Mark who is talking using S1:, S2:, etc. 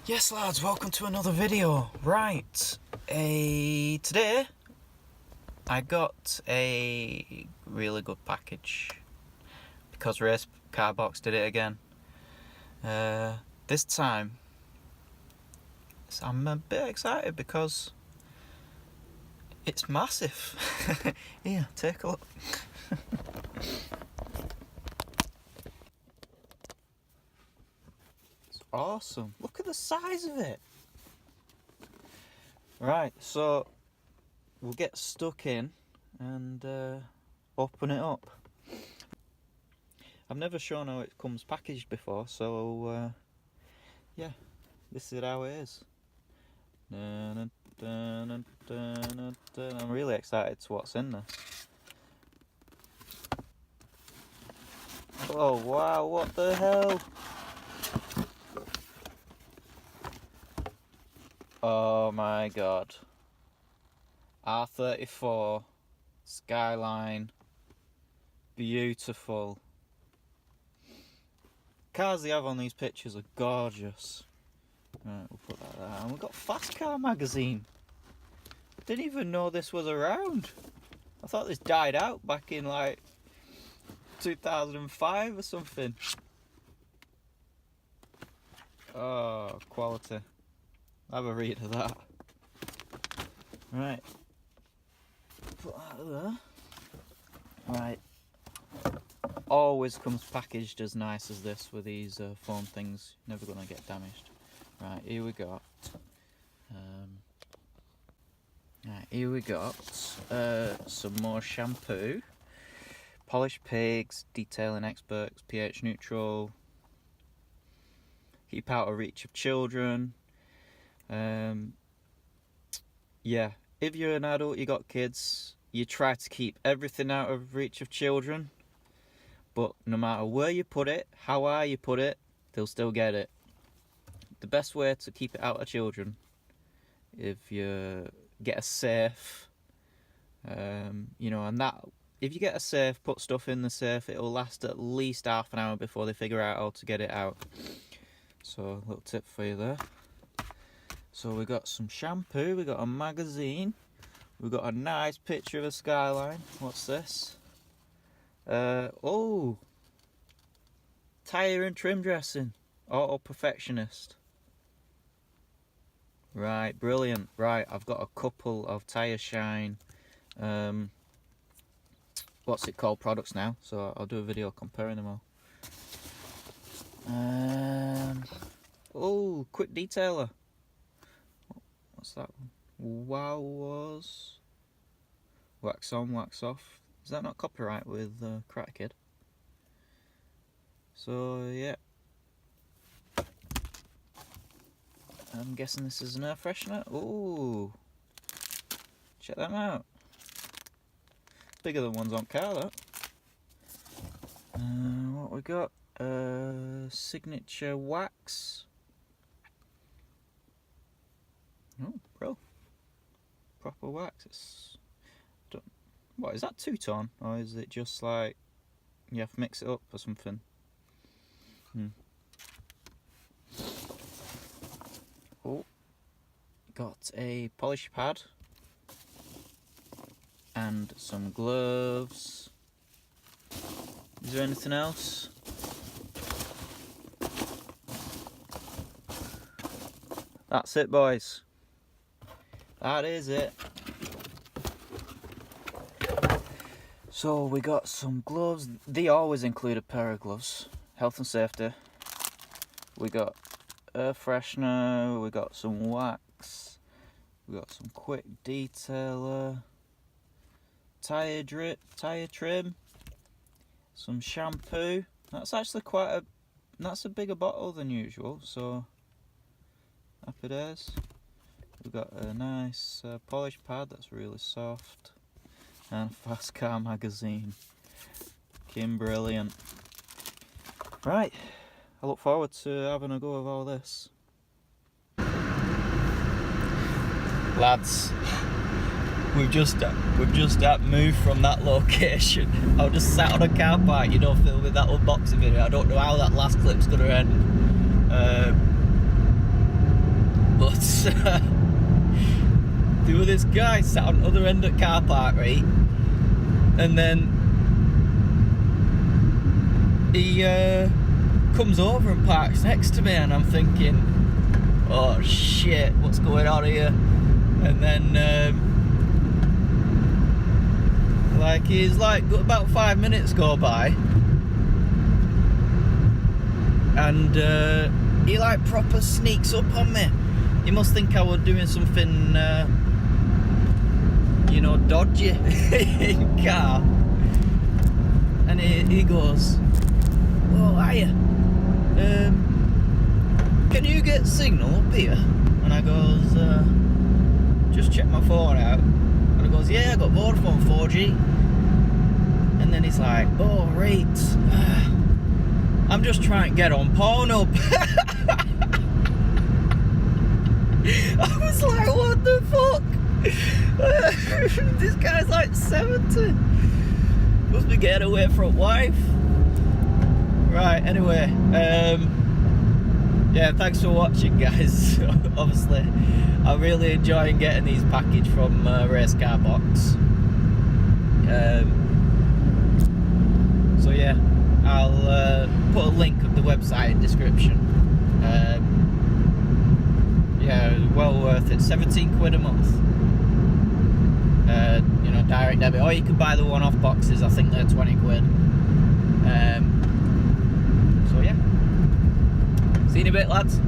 S1: Yes lads, welcome to another video. Right, today I got a really good package. Becauseracecarbox did it again. This time I'm a bit excited because it's massive. Here, take a look. Awesome, look at the size of it. Right, so we'll get stuck in and open it up. I've never shown how it comes packaged before, so yeah, this is how it is. I'm really excited to what's in this. Oh wow, what the hell? Oh my god. R34 Skyline. Beautiful. Cars they have on these pictures are gorgeous. Right, we'll put that there. And we've got Fast Car magazine. Didn't even know this was around. I thought this died out back in like 2005 or something. Oh, quality. Have a read of that. Right. Put that there. Right. Always comes packaged as nice as this with these foam things. Never gonna get damaged. Right, here we got. Right, here we got some more shampoo. Polished pigs, detailing experts, pH neutral. Keep out of reach of children. Yeah, if you're an adult, you got kids, you try to keep everything out of reach of children, but no matter where you put it, how high you put it, they'll still get it. The best way to keep it out of children, if you get a safe, you know, and that, if you get a safe, put stuff in the safe, it'll last at least half an hour before they figure out how to get it out. So, a little tip for you there. So we got some shampoo, we got a magazine, we got a nice picture of a Skyline. What's this? Oh, tyre and trim dressing, Auto Perfectionist. Right, brilliant. Right, I've got a couple of Tyre Shine, what's it called, products now, so I'll do a video comparing them all. Oh, quick detailer. What's that one? Wow was wax on, wax off. Is that not copyright with Karate Kid? So yeah, I'm guessing this is an air freshener. Ooh, check them out. Bigger than ones on car, that. What we got? Signature wax. Oh, bro. Proper wax. It's, what, is that two-tone? Or is it just like you have to mix it up or something? Oh, got a polish pad and some gloves. Is there anything else? That's it, boys. That is it. So we got some gloves. They always include a pair of gloves. Health and safety. We got air freshener. We got some wax. We got some quick detailer. Tire drip, tire trim. Some shampoo. That's actually that's a bigger bottle than usual. So happy days. We've got a nice polish pad that's really soft, and Fast Car magazine. Fucking brilliant. Right, I look forward to having a go of all this. Lads, we've just moved from that location. I was just sat on a car park, you know, filming that unboxing video. I don't know how that last clip's gonna end. But there was this guy sat on the other end of the car park, right? And then he comes over and parks next to me, and I'm thinking, oh shit, what's going on here? And then like he's like about 5 minutes go by, and he like proper sneaks up on me. He must think I was doing something you know, dodgy in car. And he goes, oh, hiya, can you get signal up here? And I goes, just check my phone out. And he goes, yeah, I got Vodafone 4G. And then he's like, oh, right, I'm just trying to get on Pornhub. I was like, what the fuck? This guy's like 70. Must be getting away from wife. Right, anyway, yeah, thanks for watching, guys. Obviously, I'm really enjoying getting these packages from Racecarbox. So yeah, I'll put a link of the website in description. Yeah, well worth it. 17 quid a month. You know, direct debit, or you could buy the one-off boxes. I think they're 20 quid. So yeah, see you in a bit, lads.